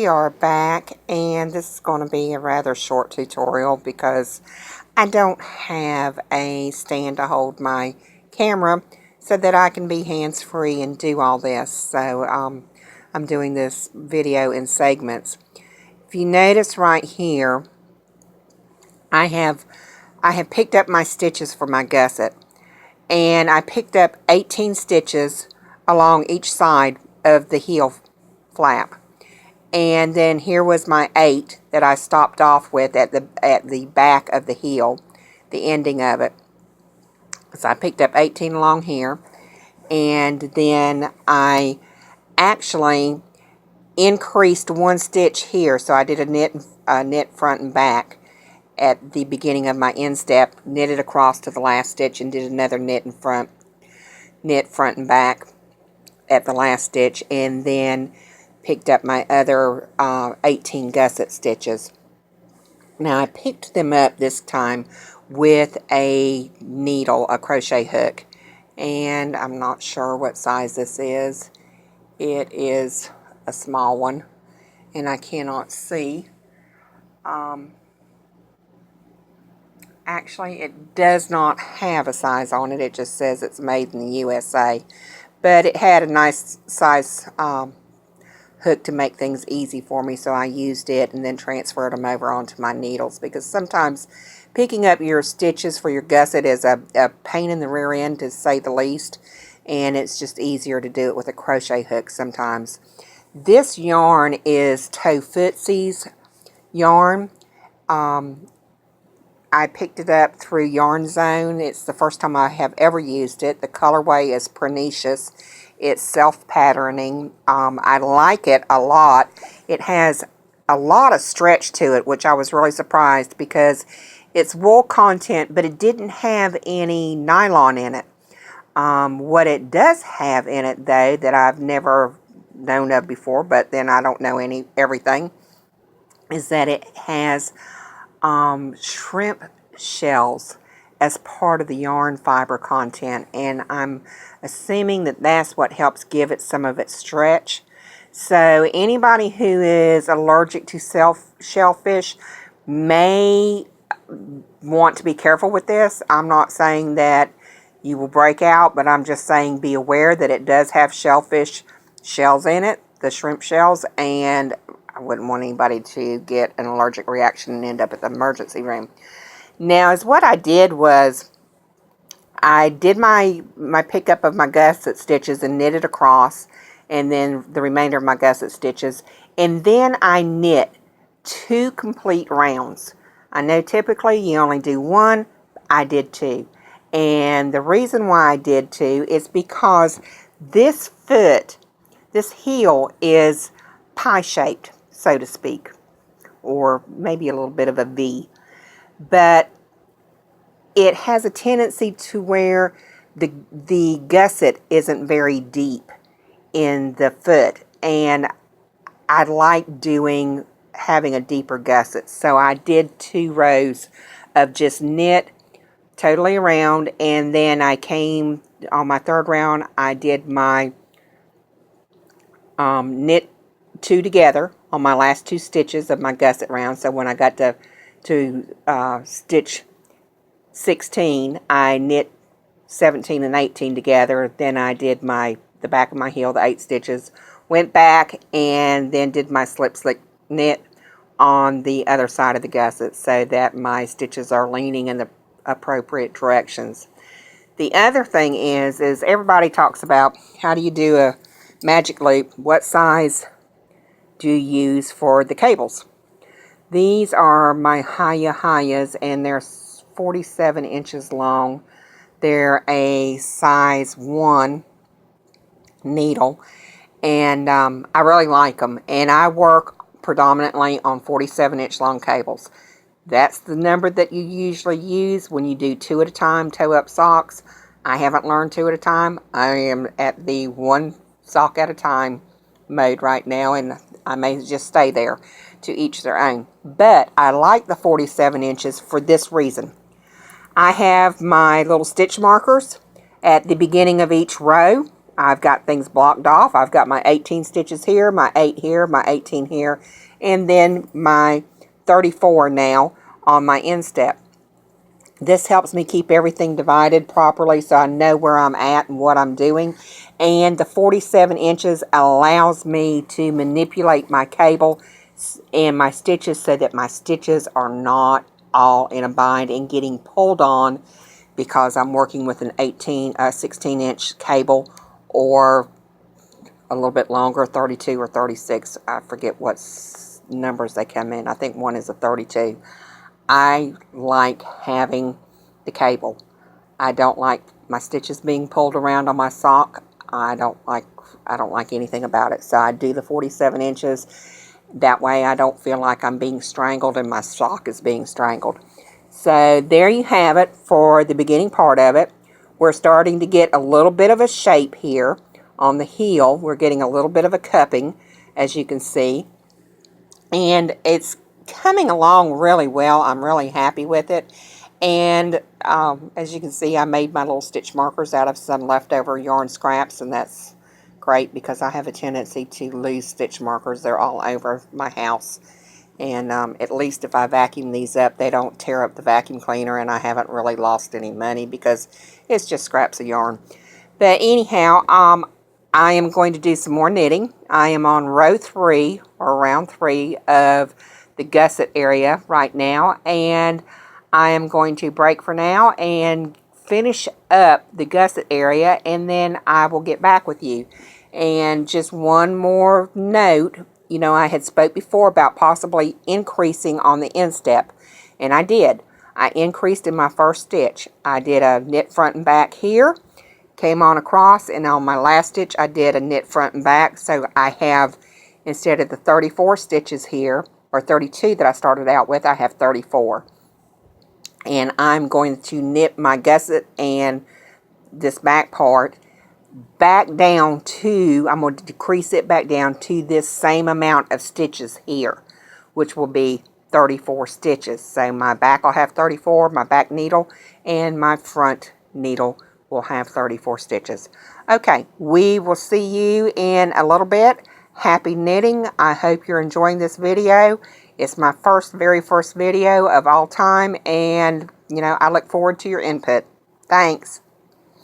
We are back, and this is going to be a rather short tutorial because I don't have a stand to hold my camera so that I can be hands-free and do all this. So I'm doing this video in segments. If you notice right here, I have picked up my stitches for my gusset, and I picked up 18 stitches along each side of the heel flap. And then here was my 8 that I stopped off with at the back of the heel, the ending of it. So I picked up 18 along here, and then I actually increased 1 stitch here. So I did a knit front and back at the beginning of my instep, knitted across to the last stitch, and did another knit front and back at the last stitch, and then picked up my other 18 gusset stitches. Now I picked them up this time with a needle, a crochet hook, and I'm not sure what size this is. It is a small one, and I cannot see. Actually, it does not have a size on it. It just says it's made in the USA, but it had a nice size hook to make things easy for me, so I used it and then transferred them over onto my needles, because sometimes picking up your stitches for your gusset is a pain in the rear end, to say the least, and it's just easier to do it with a crochet hook sometimes. This yarn is Toe Footsie's yarn. I picked it up through Yarn Zone. It's the first time I have ever used it. The colorway is Pernicious. It's self-patterning. I like it a lot. It has a lot of stretch to it, which I was really surprised, because it's wool content, but it didn't have any nylon in it. What it does have in it, though, that I've never known of before, but then I don't know everything, is that it has shrimp shells as part of the yarn fiber content, and I'm assuming that that's what helps give it some of its stretch. So anybody who is allergic to shellfish may want to be careful with this. I'm not saying that you will break out, but I'm just saying be aware that it does have shellfish shells in it, the shrimp shells, and I wouldn't want anybody to get an allergic reaction and end up at the emergency room. Now, what I did was I did my pickup of my gusset stitches and knitted across, and then the remainder of my gusset stitches, and then I knit 2 complete rounds. I know typically you only do 1. I did 2. And the reason why I did 2 is because this heel is pie-shaped, so to speak, or maybe a little bit of a V, but it has a tendency to where the gusset isn't very deep in the foot, and I like having a deeper gusset. So I did 2 rows of just knit totally around, and then I came on my 3rd round, I did my knit 2 together on my last 2 stitches of my gusset round. So when I got to stitch 16, I knit 17 and 18 together. Then I did the back of my heel, the 8 stitches, went back, and then did my slip knit on the other side of the gusset, so that my stitches are leaning in the appropriate directions. The other thing is everybody talks about, how do you do a magic loop? What size do you use for the cables? These are my Hayas, and they're 47 inches long. They're a size 1 needle, and I really like them, and I work predominantly on 47-inch long cables. That's the number that you usually use when you do 2 at a time toe-up socks. I haven't learned 2 at a time. I am at the 1 sock at a time mode right now, and I may just stay there. To each their own. But I like the 47 inches for this reason. I have my little stitch markers at the beginning of each row I've got things blocked off. I've got my 18 stitches here, my 8 here, my 18 here, and then my 34 now on my instep. This helps me keep everything divided properly so I know where I'm at and what I'm doing. And the 47 inches allows me to manipulate my cable and my stitches so that my stitches are not all in a bind and getting pulled on because I'm working with an 16-inch cable, or a little bit longer, 32 or 36. I forget what numbers they come in. I think one is a 32. I like having the cable. I don't like my stitches being pulled around on my sock. I don't like anything about it. So I do the 47 inches. That way I don't feel like I'm being strangled and my sock is being strangled. So there you have it for the beginning part of it. We're starting to get a little bit of a shape here on the heel. We're getting a little bit of a cupping, as you can see. And it's coming along really well. I'm really happy with it. And as you can see, I made my little stitch markers out of some leftover yarn scraps, and that's great because I have a tendency to lose stitch markers. They're all over my house. And at least if I vacuum these up, they don't tear up the vacuum cleaner, and I haven't really lost any money because it's just scraps of yarn. But anyhow, I am going to do some more knitting. I am on row 3 or round 3 of the gusset area right now, and I am going to break for now and finish up the gusset area, and then I will get back with you. And just one more note, you know, I had spoke before about possibly increasing on the instep, and I did. I increased in my first stitch. I did a knit front and back here, came on across, and on my last stitch I did a knit front and back. So I have, instead of the 34 stitches here, or 32 that I started out with, I have 34. And I'm going to knit my gusset and this back part back down to, I'm going to decrease it back down to this same amount of stitches here, which will be 34 stitches. So my back will have 34, my back needle, and my front needle will have 34 stitches. Okay, we will see you in a little bit. Happy knitting. I hope you're enjoying this video. It's my very first video of all time, and you know, I look forward to your input. Thanks.